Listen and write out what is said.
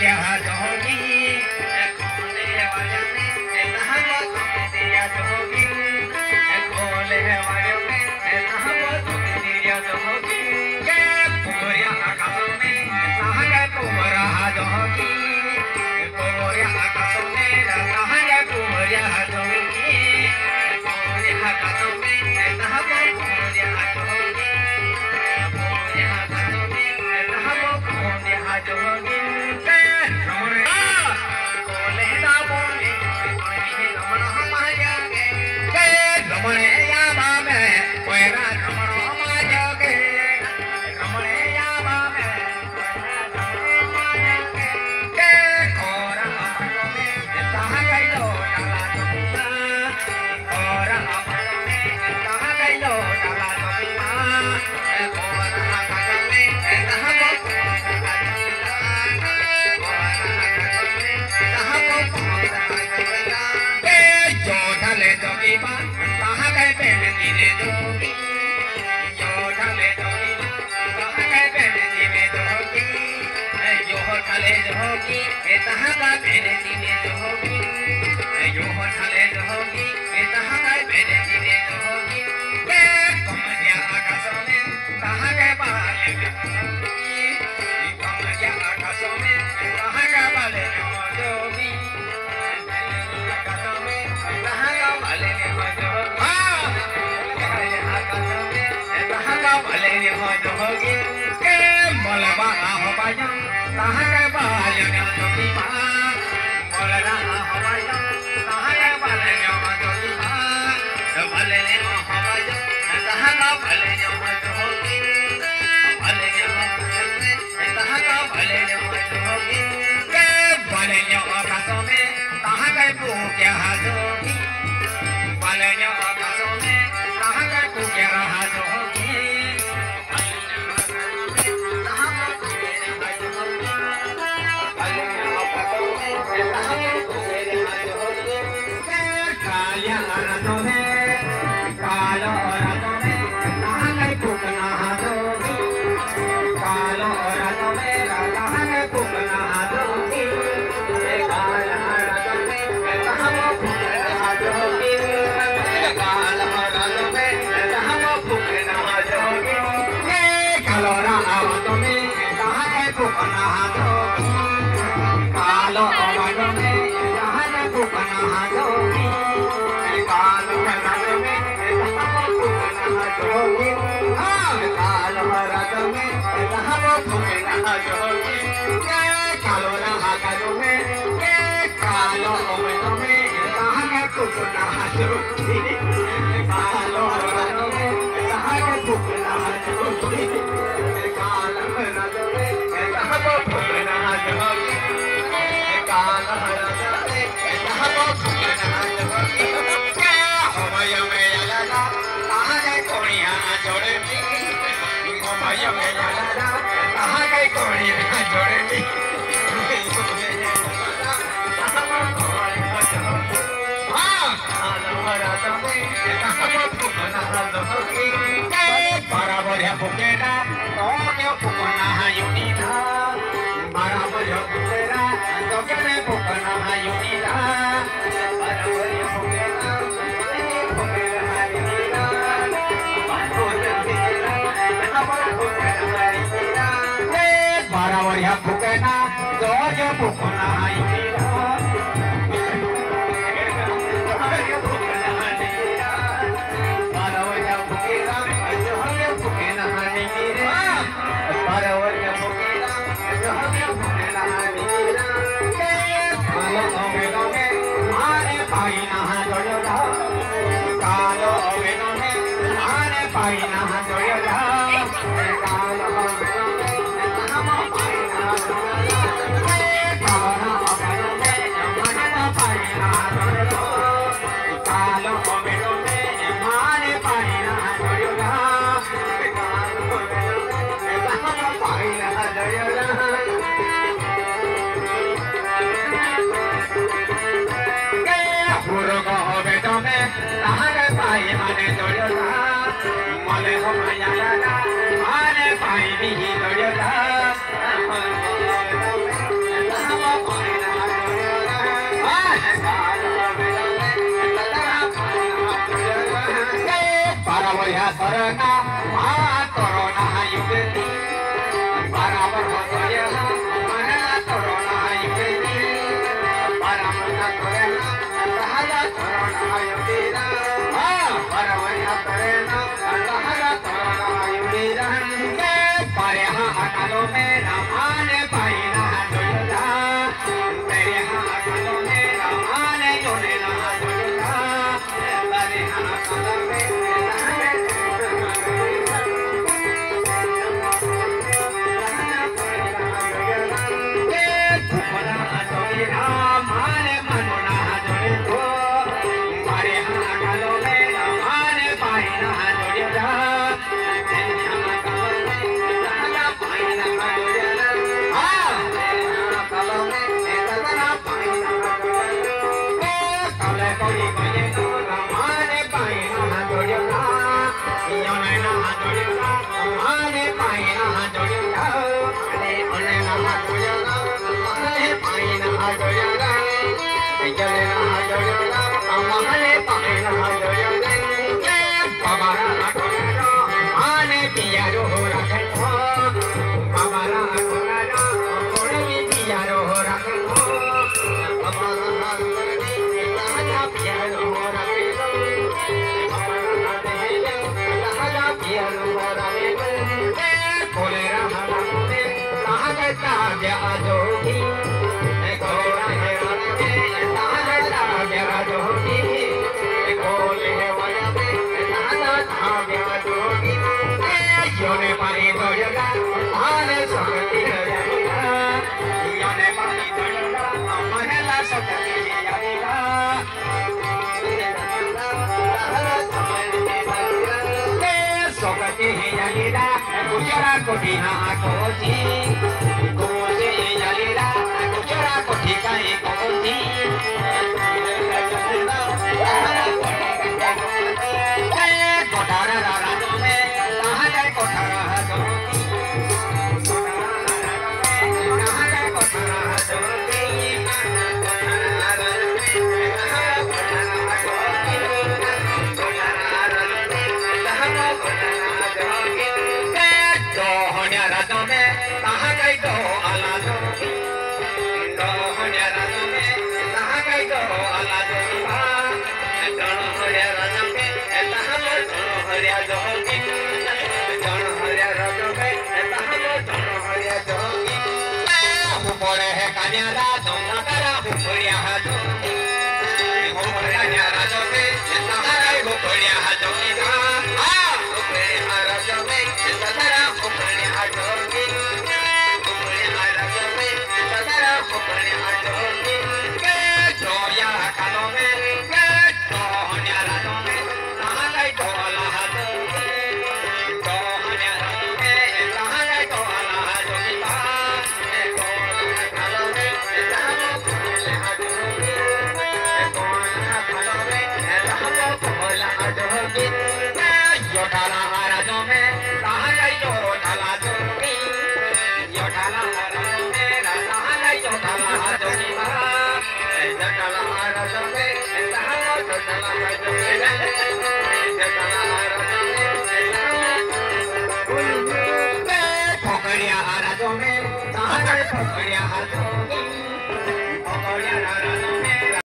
क्या जोगी खोले वाले में नहबो तुम्हें दिया जोगी खोले वाले में नहबो तुम्हें दिया जोगी के पूरे आकाश में नहगे पूरा जोगी पूरे आकाश में नहगे पूरा जोगी पूरे आकाश में नहबो पूरा जोगी पूरे आकाश में नहबो पूरा जोगी काव्य जोगी घोड़ा है काव्य जोगी घोले वयमे काव्य जोगी योने पानी दोयगा आने सकती है योने पानी दोयगा महिला सकती है सकती है गुजरा कोठी ना कोठी कोठी जलीरा गुजरा कोठी का एक कोठी कोठारा राजा में कहाँ जाए कोठारा जोगी कहाँ जाए कोठारा जोगी राजा में कहाँ गई तो आला जोगी राजा में कहाँ गई तो आला जोगी राजा में हरिया जोगी हरिया राजा में हरिया जोगी ऊपर है कन्या दोना करा ऊपरिया जोगी हरिया राजा में कहाँ गई ऊपरिया जोगी राजा में सदरा ऊपरिया जोगी राजा में सदरा ऊपरिया जोगी जोया कालो में दोहनिया राजा में कहाँ गई तो अल्लाह जोगी दोहनिया राजा में कहाँ गई तो अल्लाह जोगी कालो में जोगी योठाला राजा में कहाँ गई योठाला जोगी योठाला राजा में कहाँ गई योठाला जोगी जोठाला राजा में कहाँ जोठाला जोगी जोठाला राजा में फकड़िया राजा में कहाँ गई फकड़िया जोगी